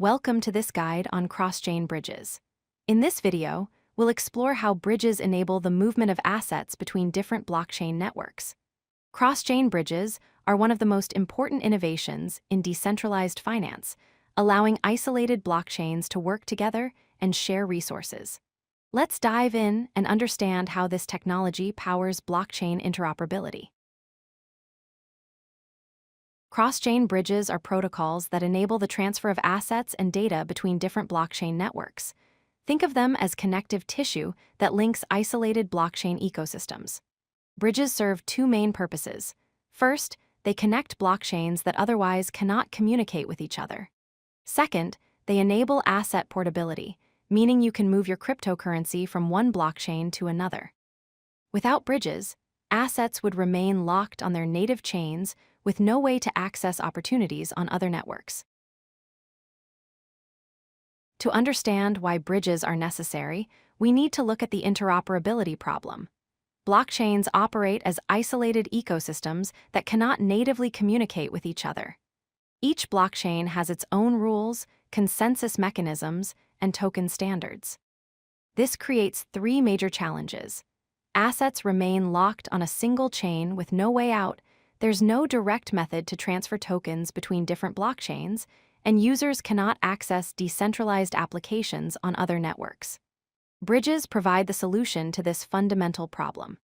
Welcome to this guide on cross-chain bridges. In this video, we'll explore how bridges enable the movement of assets between different blockchain networks. Cross-chain bridges are one of the most important innovations in decentralized finance, allowing isolated blockchains to work together and share resources. Let's dive in and understand how this technology powers blockchain interoperability. Cross-chain bridges are protocols that enable the transfer of assets and data between different blockchain networks. Think of them as connective tissue that links isolated blockchain ecosystems. Bridges serve two main purposes. First, they connect blockchains that otherwise cannot communicate with each other. Second, they enable asset portability, meaning you can move your cryptocurrency from one blockchain to another. Without bridges, assets would remain locked on their native chains with no way to access opportunities on other networks. To understand why bridges are necessary, we need to look at the interoperability problem. Blockchains operate as isolated ecosystems that cannot natively communicate with each other. Each blockchain has its own rules, consensus mechanisms, and token standards. This creates three major challenges. Assets remain locked on a single chain with no way out. There's no direct method to transfer tokens between different blockchains, and users cannot access decentralized applications on other networks. Bridges provide the solution to this fundamental problem.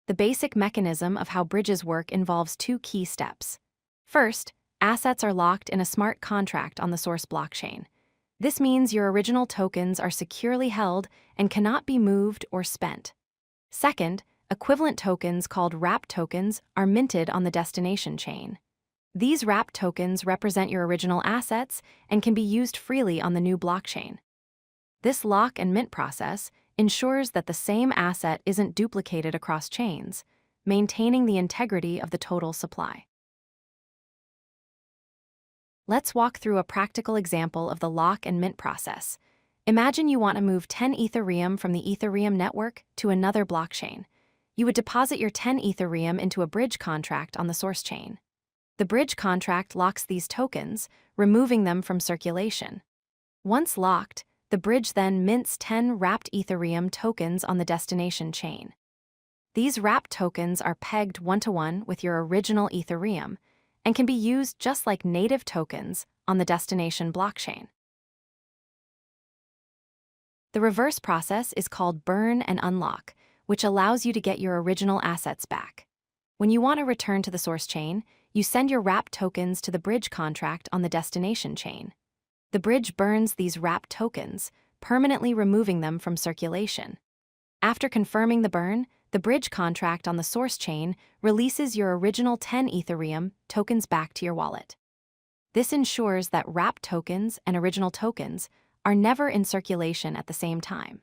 The basic mechanism of how bridges work involves two key steps. First, assets are locked in a smart contract on the source blockchain. This means your original tokens are securely held and cannot be moved or spent. Second, equivalent tokens called wrap tokens are minted on the destination chain. These wrap tokens represent your original assets and can be used freely on the new blockchain. This lock and mint process ensures that the same asset isn't duplicated across chains, maintaining the integrity of the total supply. Let's walk through a practical example of the lock and mint process. Imagine you want to move 10 Ethereum from the Ethereum network to another blockchain. You would deposit your 10 Ethereum into a bridge contract on the source chain. The bridge contract locks these tokens, removing them from circulation. Once locked, the bridge then mints 10 wrapped Ethereum tokens on the destination chain. These wrapped tokens are pegged one-to-one with your original Ethereum and can be used just like native tokens on the destination blockchain. The reverse process is called burn and unlock, which allows you to get your original assets back. When you want to return to the source chain, you send your wrapped tokens to the bridge contract on the destination chain. The bridge burns these wrapped tokens, permanently removing them from circulation. After confirming the burn, the bridge contract on the source chain releases your original 10 Ethereum tokens back to your wallet. This ensures that wrapped tokens and original tokens are never in circulation at the same time.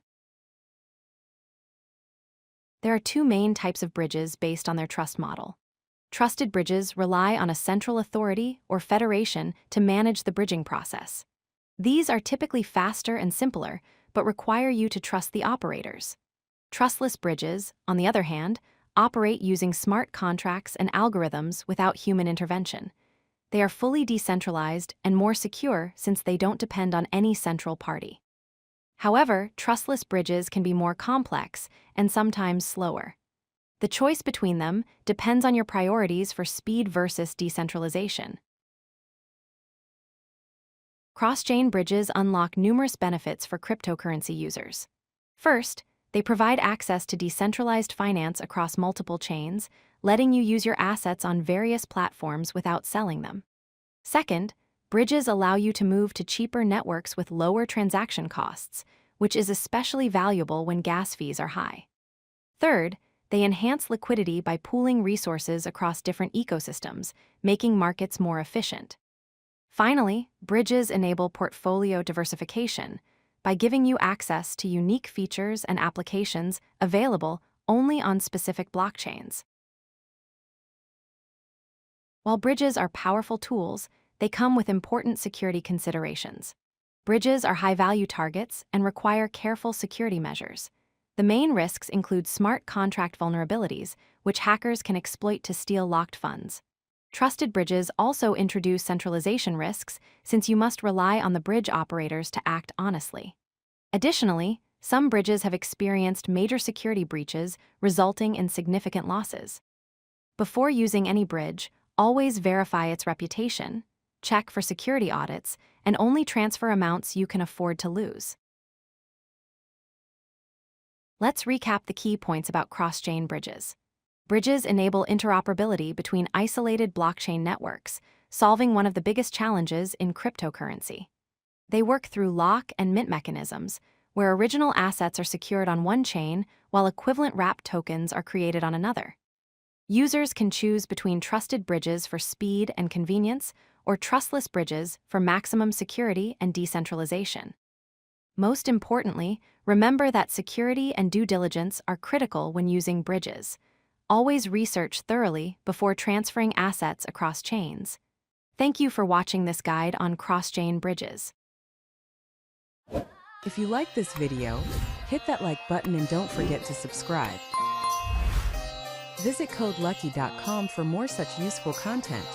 There are two main types of bridges based on their trust model. Trusted bridges rely on a central authority or federation to manage the bridging process. These are typically faster and simpler, but require you to trust the operators. Trustless bridges, on the other hand, operate using smart contracts and algorithms without human intervention. They are fully decentralized and more secure since they don't depend on any central party. However, trustless bridges can be more complex and sometimes slower. The choice between them depends on your priorities for speed versus decentralization. Cross-chain bridges unlock numerous benefits for cryptocurrency users. First, they provide access to decentralized finance across multiple chains, letting you use your assets on various platforms without selling them. Second, bridges allow you to move to cheaper networks with lower transaction costs, which is especially valuable when gas fees are high. Third, they enhance liquidity by pooling resources across different ecosystems, making markets more efficient. Finally, bridges enable portfolio diversification by giving you access to unique features and applications available only on specific blockchains. While bridges are powerful tools, they come with important security considerations. Bridges are high-value targets and require careful security measures. The main risks include smart contract vulnerabilities, which hackers can exploit to steal locked funds. Trusted bridges also introduce centralization risks since you must rely on the bridge operators to act honestly. Additionally, some bridges have experienced major security breaches, resulting in significant losses. Before using any bridge, always verify its reputation, check for security audits, and only transfer amounts you can afford to lose. Let's recap the key points about cross-chain bridges. Bridges enable interoperability between isolated blockchain networks, solving one of the biggest challenges in cryptocurrency. They work through lock and mint mechanisms, where original assets are secured on one chain while equivalent wrapped tokens are created on another. Users can choose between trusted bridges for speed and convenience or trustless bridges for maximum security and decentralization. Most importantly, remember that security and due diligence are critical when using bridges. Always research thoroughly before transferring assets across chains. Thank you for watching this guide on cross-chain bridges. If you like this video, hit that like button and don't forget to subscribe. Visit codelucky.com for more such useful content.